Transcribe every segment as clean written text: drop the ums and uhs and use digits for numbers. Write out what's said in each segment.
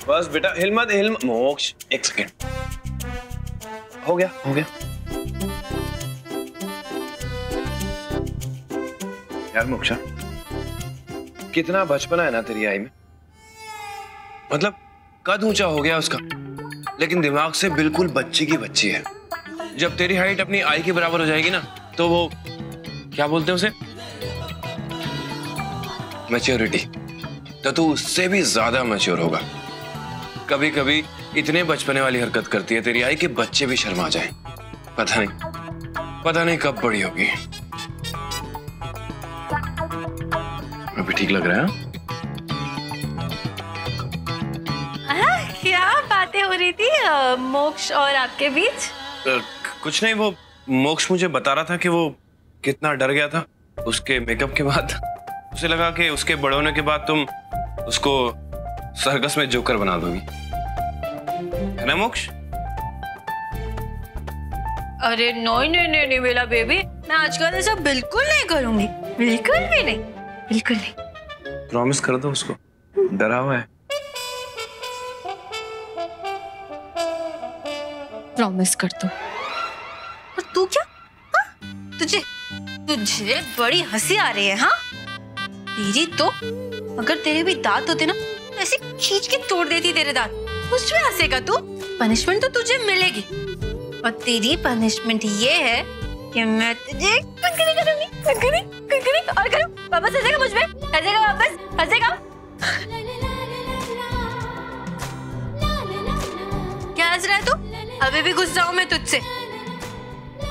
बस बेटा हिल मत मोक्ष, एक सेकेंड। हो गया हो गया। यार मोक्षा, कितना बचपना है ना तेरी आई में। मतलब कद ऊंचा हो गया उसका, लेकिन दिमाग से बिल्कुल बच्ची की बच्ची है। जब तेरी हाइट अपनी आई के बराबर हो जाएगी ना, तो वो क्या बोलते हैं उसे, मैच्योरिटी, तो तू उससे भी ज्यादा मैच्योर होगा। कभी कभी इतने बचपने वाली हरकत करती है तेरी आई कि बच्चे भी शर्मा जाएं। पता नहीं कब बड़ी होगी। अभी ठीक लग रहा है? क्या बातें हो रही थी मोक्ष और आपके बीच? कुछ नहीं, वो मोक्ष मुझे बता रहा था कि वो कितना डर गया था उसके मेकअप के बाद। उसे लगा कि उसके बड़े होने के बाद तुम उसको सर्कस में जोकर बना दोगी, है ना मोक्ष? अरे नहीं मेरा बेबी, मैं आजकल ऐसा बिल्कुल नहीं करूंगी, बिल्कुल भी नहीं, बिल्कुल नहीं। प्रॉमिस कर दो उसको, डरा हुआ है। प्रॉमिस कर दो। और तू क्या? हाँ? तुझे बड़ी हंसी आ रही है? हाँ तेरी तो, अगर तेरे भी दांत होते ना, ऐसे खींच के तोड़ देती तेरे दांत। उसमें हंसेगा तू? पनिशमेंट तो तुझे मिलेगी, और तेरी पनिशमेंट ये है कि मैं तुझे कंकड़ी करूंगी, कंकड़ी और करूं। वापस हंसेगा मुझ पे, हंसेगा वापस, हंसेगा। क्या हंस रहा है तू? अभी भी गुस्सा हूं मैं तुझसे।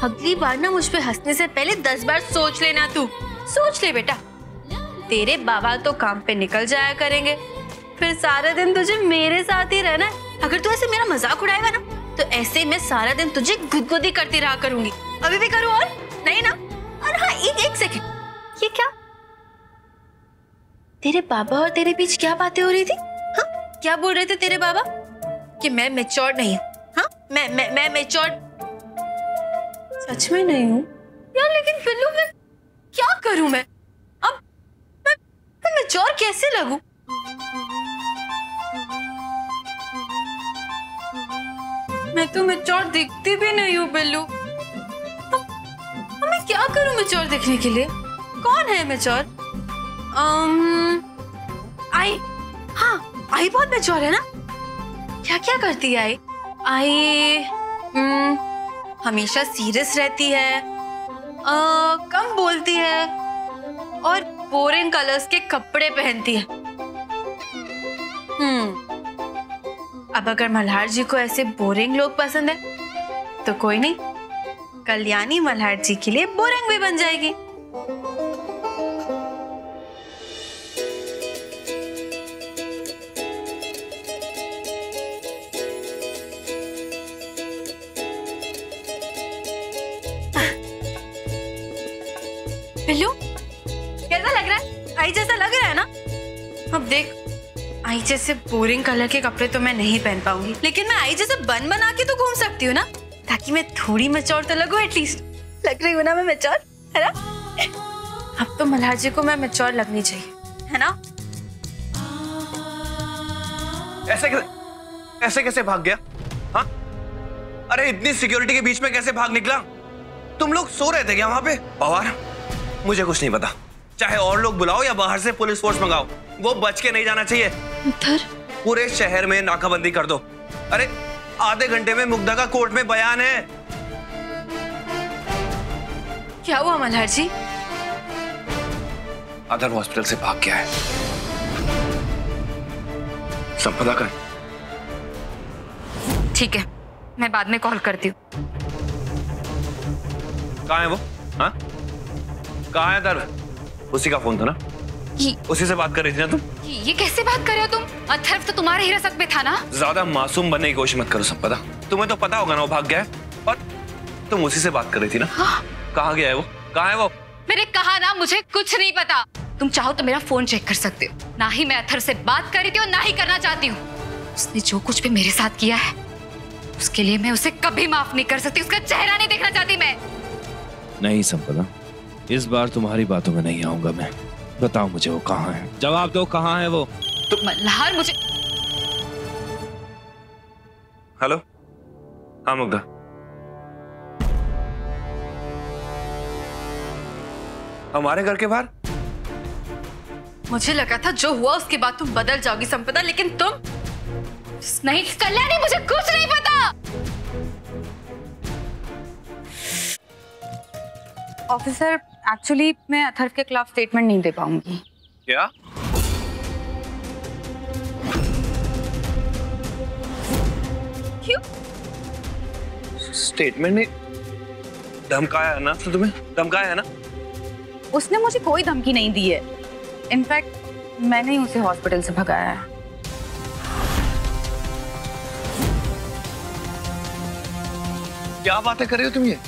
अगली बार ना मुझ पे हंसने से पहले 10 बार सोच लेना। तू सोच ले बेटा। तेरे बाबा तो काम पे निकल जाया करेंगे, फिर सारा दिन तुझे मेरे साथ ही रहना है। अगर तू ऐसे मेरा मजाक उड़ाएगा ना, तो ऐसे मैं सारा दिन तुझे गुदगुदी करती रहा करूंगी। अभी भी करूं? और नहीं ना? और हाँ, एक सेकंड, ये क्या? तेरे बाबा और तेरे बीच क्या बातें हो रही थी? हाँ, क्या बोल रहे थे तेरे बाबा? कि मैं मैच्योर नहीं हूँ? हाँ, मैं मैच्योर सच में नहीं हूँ यार। लेकिन बिल्लू, मैं क्या करूं? मैं अब मैं मैच्योर कैसे लगूं? मैं तो मैच्योर दिखती भी नहीं हूँ बिल्लू। अब मैं क्या करूं मैच्योर दिखने के लिए? कौन है मैच्योर? आई, हाँ आई बहुत मैच्योर है ना। क्या क्या करती है आई? हमेशा सीरियस रहती है, कम बोलती है, और बोरिंग कलर्स के कपड़े पहनती है। अब अगर मल्हार जी को ऐसे बोरिंग लोग पसंद है, तो कोई नहीं, कल्याणी मल्हार जी के लिए बोरिंग भी बन जाएगी। बिल्लू, कैसा लग रहा है? आई जैसा लग रहा है ना? अब देख, आई जैसे बोरिंग कलर के कपड़े तो मैं नहीं पहन पाऊंगी, लेकिन मैं आई जैसे बन बना के तो घूम सकती हूँ ना, ताकि मैं थोड़ी मैच्योर तो लगूं। एटलीस्ट लग रही हूँ ना मैं मैच्योर, है ना? अब तो मल्हार जी को मैं मैच्योर लगनी चाहिए, है ना? ऐसे कैसे भाग गया? हाँ, अरे इतनी सिक्योरिटी के बीच में कैसे भाग निकला? तुम लोग सो रहे थे क्या वहां पे? पवार, मुझे कुछ नहीं पता, चाहे और लोग बुलाओ या बाहर से पुलिस फोर्स मंगाओ, वो बच के नहीं जाना चाहिए। पूरे शहर में नाकाबंदी कर दो। अरे आधे घंटे में मुग्धा का कोर्ट में बयान है। क्या हुआ मल्हार जी? अदर हॉस्पिटल से भाग गया है। संपदा का। ठीक है, मैं बाद में कॉल करती हूँ। कहाँ है वो? हाँ, कहाँ है अदर? उसी का फोन था ना? उसी से बात कर रही थी ना तुम? ये कैसे बात कर रहे हो तुम? अथर्व तो तुम्हारे हिरासत में था ना? ज्यादा मासूम बनने की कोशिश मत करो संपदा। तुम्हें तो पता होगा ना वो भाग गया है, और तुम उसी से बात कर रही थी ना? हाँ? कहाँ गया है वो? कहाँ है वो? मैंने कहा ना, मुझे कुछ नहीं पता। तुम चाहो तो मेरा फोन चेक कर सकते हो। ना ही मैं अथर्व से बात कर रही थी और ना ही करना चाहती हूँ। उसने जो कुछ भी मेरे साथ किया है, उसके लिए मैं उसे कभी माफ नहीं कर सकती। उसका चेहरा नहीं देखना चाहती मैं। नहीं संपदा, इस बार तुम्हारी बातों में नहीं आऊंगा मैं। बताओ मुझे वो कहाँ है, जवाब दो, कहाँ है वो? मल्हार, मुझे हेलो, हाँ मुग्धा। हमारे घर के बाहर? मुझे लगा था जो हुआ उसके बाद तुम बदल जाओगी संपदा, लेकिन तुम नहीं। कल्याणी, मुझे कुछ नहीं पता। ऑफिसर, एक्चुअली मैं अथर्व के खिलाफ स्टेटमेंट नहीं दे पाऊंगी। क्या? क्यों? स्टेटमेंट नहीं? धमकाया है ना? तो तुम्हें धमकाया है ना? उसने मुझे कोई धमकी नहीं दी है। इनफैक्ट मैंने ही उसे हॉस्पिटल से भगाया है। क्या बातें कर रही हो तुम ये?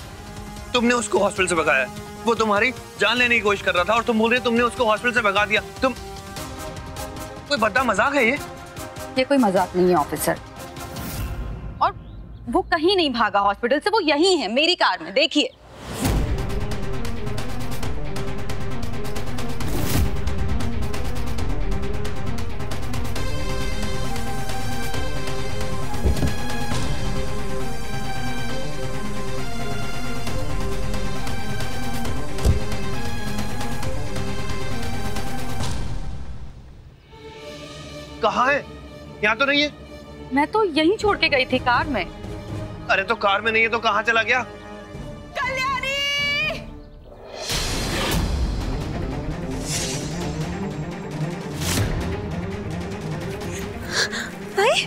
तुमने उसको हॉस्पिटल से भगाया? वो तुम्हारी जान लेने की कोशिश कर रहा था और तुम बोल रहे हो तुमने उसको हॉस्पिटल से भगा दिया? तुम कोई बड़ा मजाक है ये? ये कोई मजाक नहीं है ऑफिसर। और वो कहीं नहीं भागा हॉस्पिटल से, वो यहीं है मेरी कार में, देखिए। कहाँ है? यहाँ तो नहीं है। मैं तो यहीं छोड़ के गई थी, कार में। अरे तो कार में नहीं है तो कहाँ चला गया? कल्याणी! भाई,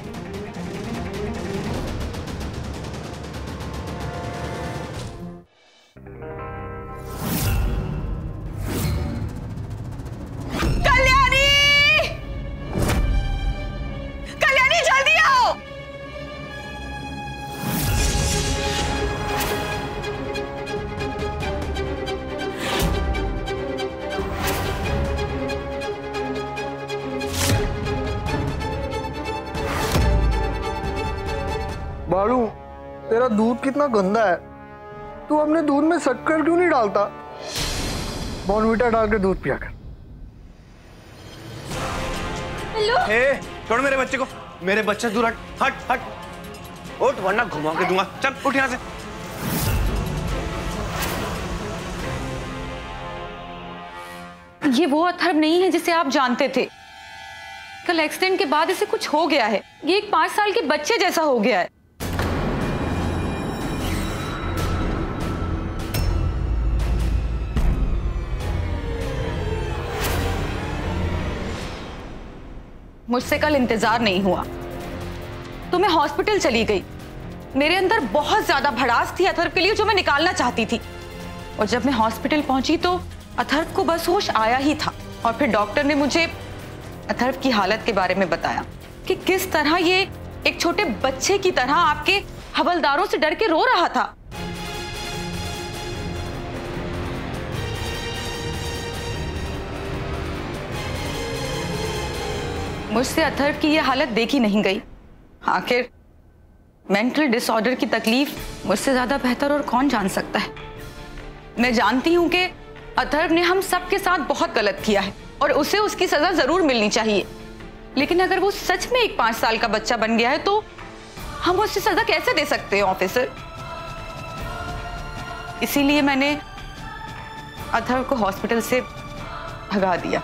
बालू, तेरा दूध कितना गंदा है। तू अपने दूध में शक्कर क्यों नहीं डालता? बॉर्नवीटा डाल के दूध पिया कर। हेलो। ए, छोड़ मेरे बच्चे को। मेरे बच्चे दूर हट, हट हट। उठ वरना घुमा के दूंगा। चल उठ यहाँ से। ये वो अथर्व नहीं है जिसे आप जानते थे। कल एक्सीडेंट के बाद इसे कुछ हो गया है। ये एक 5 साल के बच्चे जैसा हो गया है। मुझसे कल इंतजार नहीं हुआ तो मैं हॉस्पिटल चली गई। मेरे अंदर बहुत ज्यादा भड़ास थी अथर्व के लिए, जो मैं निकालना चाहती थी। और जब मैं हॉस्पिटल पहुंची तो अथर्व को बस होश आया ही था। और फिर डॉक्टर ने मुझे अथर्व की हालत के बारे में बताया कि किस तरह ये एक छोटे बच्चे की तरह आपके हवलदारों से डर के रो रहा था। मुझसे अथर्व की यह हालत देखी नहीं गई। आखिर मेंटल डिसऑर्डर की तकलीफ मुझसे ज्यादा बेहतर और कौन जान सकता है। मैं जानती हूं कि अथर्व ने हम सबके साथ बहुत गलत किया है और उसे उसकी सजा जरूर मिलनी चाहिए। लेकिन अगर वो सच में एक 5 साल का बच्चा बन गया है तो हम उससे सजा कैसे दे सकते हैं ऑफिसर? इसीलिए मैंने अथर्व को हॉस्पिटल से भगा दिया।